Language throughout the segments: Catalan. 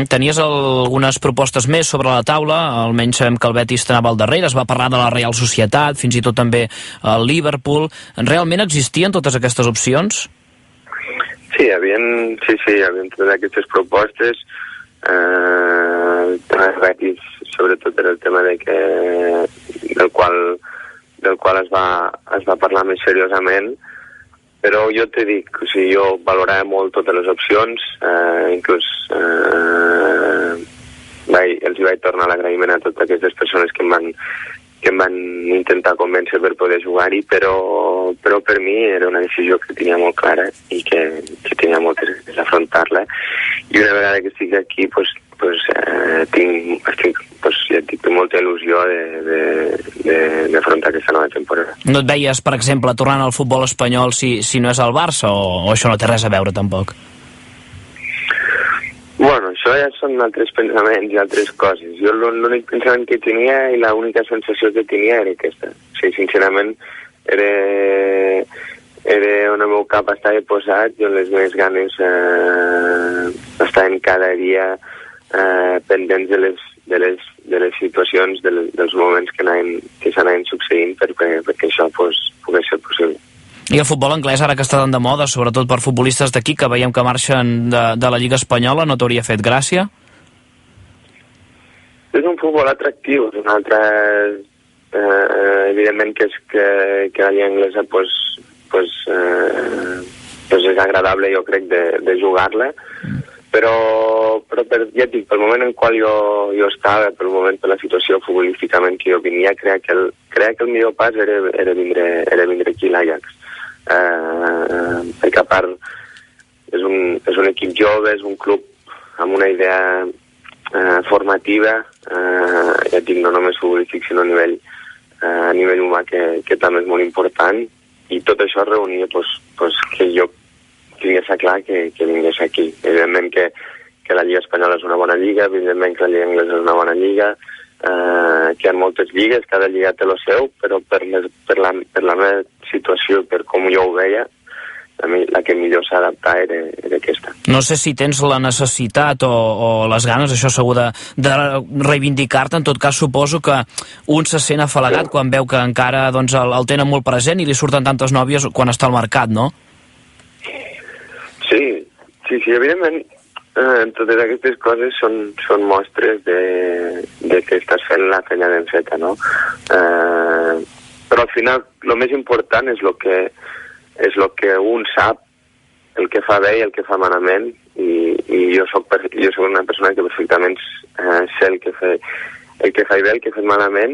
Tenies algunes propostes més sobre la taula, almenys sabem que el Betis t'anava al darrere, es va parlar de la Real Societat, fins i tot també el Liverpool. Realment existien totes aquestes opcions? Sí, hi havien totes aquestes propostes. El tema del Betis, sobretot, era el tema del qual es va parlar més seriosament. Però jo t'he dit, o sigui, jo valorava molt totes les opcions, inclús els vaig tornar l'agraïment a totes aquestes persones que em van intentar convèncer per poder jugar-hi, però per mi era una decisió que tenia molt clara i que tenia moltes ganes d'afrontar-la. I una vegada que estic aquí, tinc molta il·lusió d'afrontar aquesta nova temporada. No et veies, per exemple, tornant al futbol espanyol si no és el Barça, o això no té res a veure tampoc? Bueno, això ja són altres pensaments i altres coses. Jo l'únic pensament que tenia i l'única sensació que tenia era aquesta. O sigui, sincerament, era on el meu cap estava posat i on les meves ganes estaven cada dia pendents de les situacions, dels moments que s'anaven succeint perquè això pogués ser possible. I el futbol anglès, ara que està tan de moda, sobretot per futbolistes d'aquí, que veiem que marxen de la Lliga Espanyola, no t'hauria fet gràcia? És un futbol atractiu, és un altre... evidentment que la Lliga anglesa és agradable, jo crec, de jugar-la, però ja et dic, pel moment en qual jo estava, per la situació futbolísticament que jo venia, crec que el millor pas era vindre aquí a l'Ajax. Perquè a part és un equip jove, és un club amb una idea formativa, ja et dic, no només futbolístic, sinó a nivell humà, que també és molt important, i tot això reunia que jo tingués clar que vingués aquí. Evidentment que la Lliga Espanyola és una bona lliga, evidentment que la Lliga Anglesa és una bona lliga, que hi ha moltes lligues, cada lliga té el seu, però per la meva situació, per com jo ho veia, a mi la que millor s'adapta era aquesta. No sé si tens la necessitat o les ganes, això segur, de reivindicar-te. En tot cas, suposo que un se sent afalagat quan veu que encara el tenen molt present i li surten tantes nòvies quan està al mercat, no? Sí, evidentment, totes aquestes coses són mostres de que estàs fent la feina ben feta, no? Però al final, el més important és el que un sap, el que fa bé i el que fa malament, i jo soc una persona que perfectament sé el que fa bé, el que fa malament,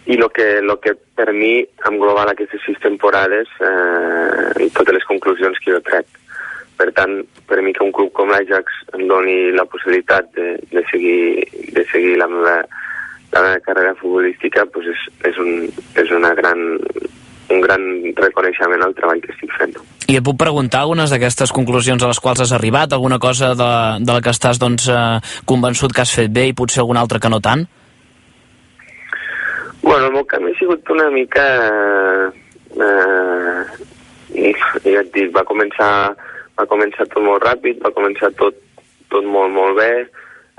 i el que per mi em global aquestes 6 temporades i totes les conclusions que jo trec. Per tant, per mi que un club com l'Ajax em doni la possibilitat de seguir la meva carrera futbolística, és un gran reconeixement al treball que estic fent. I et puc preguntar algunes d'aquestes conclusions a les quals has arribat? Alguna cosa de la que estàs convençut que has fet bé i potser alguna altra que no tant? Bueno, el meu camí ha sigut una mica... ja et dic, va començar tot molt ràpid, va començar tot molt, molt bé.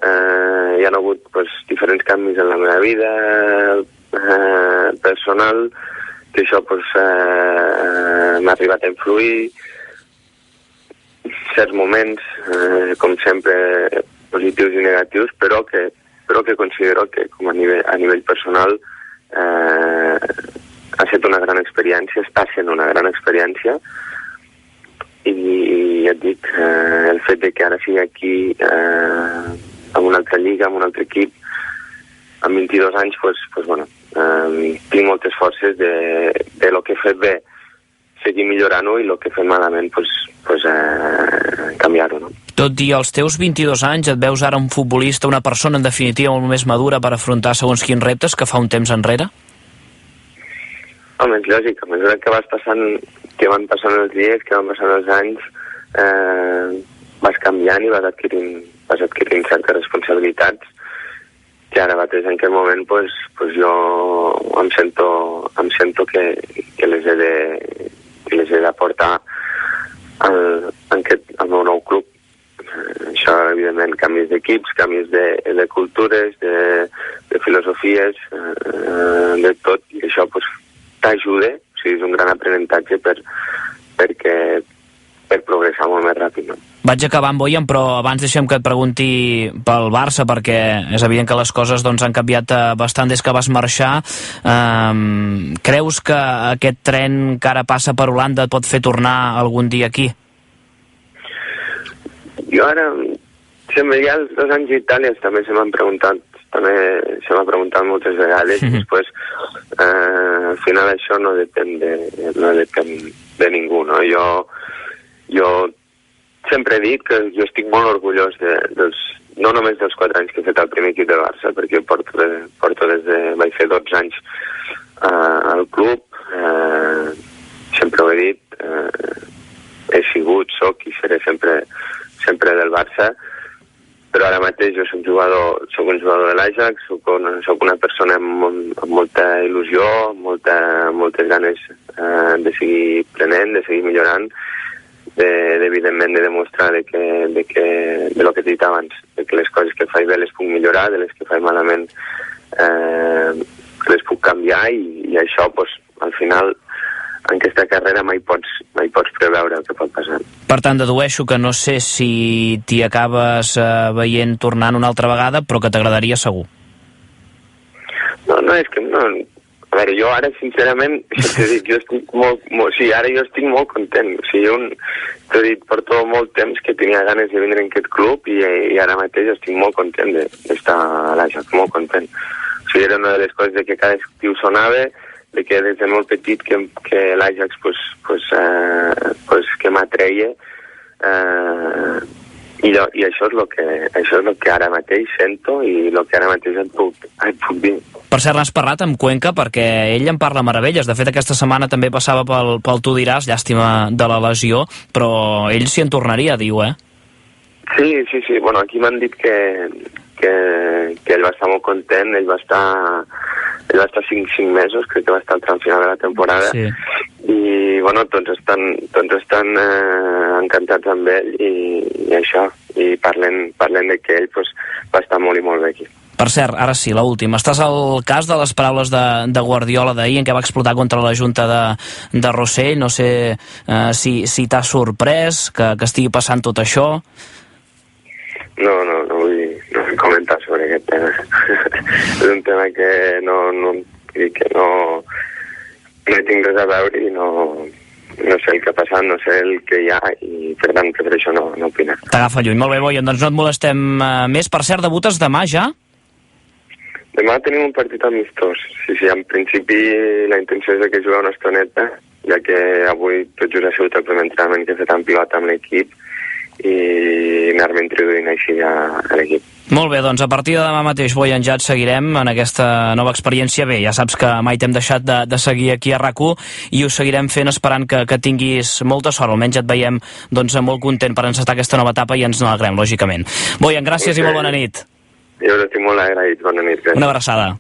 Hi ha hagut diferents canvis en la meva vida personal, que això m'ha arribat a influir. Certs moments, com sempre, positius i negatius, però que considero que com a nivell personal ha estat una gran experiència, està sent una gran experiència, i ja et dic, el fet de que ara sigui aquí amb una altra lliga, amb un altre equip, amb 22 anys, tinc moltes forces de lo que he fet bé seguir millorant-ho i el que he fet malament canviar-ho, no? Tot i els teus 22 anys, et veus ara un futbolista, una persona en definitiva molt més madura per afrontar segons quins reptes que fa un temps enrere? Home, és lògic, a mesura que van passant els dies, que van passant els anys, vas canviant i vas adquirint certes responsabilitats, que ara mateix en aquest moment jo em sento que les he d'aportar al meu nou club. Això, evidentment, canvis d'equips, canvis de cultures, de filosofies, de tot, i això pues, t'ajuda, o sigui, és un gran aprenentatge per progressar molt més ràpid, no? Vaig acabant, Bojan, però abans deixem que et pregunti pel Barça, perquè és evident que les coses doncs, han canviat bastant des que vas marxar. Creus que aquest tren que ara passa per Holanda et pot fer tornar algun dia aquí? Jo ara, sempre ja els 2 anys a Itàlia també se m'ha preguntat moltes vegades, i després al final això no depèn de ningú, no? Jo sempre he dit que jo estic molt orgullós no només dels 4 anys que he fet al primer equip del Barça, perquè porto vaig fer 12 anys al club, sempre ho he dit, he sigut, soc i seré sempre del Barça, però ara mateix jo soc un jugador de l'Ajax, soc una persona amb molta il·lusió, moltes ganes de seguir prenent, de seguir millorant, evidentment de demostrar de lo que he dit abans, de que les coses que faig bé les puc millorar, de les que faig malament les puc canviar, i això pues, al final en aquesta carrera mai pots preveure el que pot passar. Per tant, dedueixo que no sé si t'hi acabes veient tornant una altra vegada, però que t'agradaria segur. No, és que no. A veure, jo ara, sincerament, t'he dit, jo estic ara jo estic molt content. O sigui, t'he dit, porto molt temps que tenia ganes de vindre en aquest club i ara mateix estic molt content d'estar a l'Ajax, molt content. O sigui, era una de les coses de que cada estiu sonava, de que des de molt petit que l'Ajax que m'atreia, i això és el que ara mateix sento i el que ara mateix et puc dir. Per cert, n'has parlat amb Cuenca, perquè ell en parla meravelles. De fet, aquesta setmana també passava pel Tu diràs, llàstima de la lesió, però ell s'hi en tornaria, diu, eh? Sí. Bueno, aquí m'han dit que ell va estar molt content, ell va estar 5 mesos, crec que va estar al tram final de la temporada, sí. I bueno, tots estan encantats amb ell i això, i parlen de que ell pues, va estar molt i molt bé aquí. Per cert, ara sí, l'última. Estàs al cas de les paraules de Guardiola d'ahir en què va explotar contra la junta de Rossell. No sé si t'ha sorprès que estigui passant tot això. No vull comentar sobre aquest tema. És un tema que no hi tinc res a veure i no sé el que ha passat, no sé el que hi ha, i per tant per això no opinar. T'agafa lluny. Molt bé, Bojan, doncs no et molestem més. Per cert, debutes demà ja? Demà tenim un partit amistós. Sí, en principi la intenció és que jugar una estoneta, ja que avui tot just ha sigut el primer entrenament que he fet en pilota amb l'equip i anar-me introduint així a l'equip. Molt bé, doncs a partir de demà mateix, Bojan, ja et seguirem en aquesta nova experiència. Bé, ja saps que mai t'hem deixat de seguir aquí a RAC1 i ho seguirem fent esperant que tinguis molta sort. Almenys et veiem doncs, molt content per encetar aquesta nova etapa i ens n'alegrem, lògicament. Bojan, gràcies i molt bona nit. Jo us estic molt agraït. Bona nit. Una abraçada.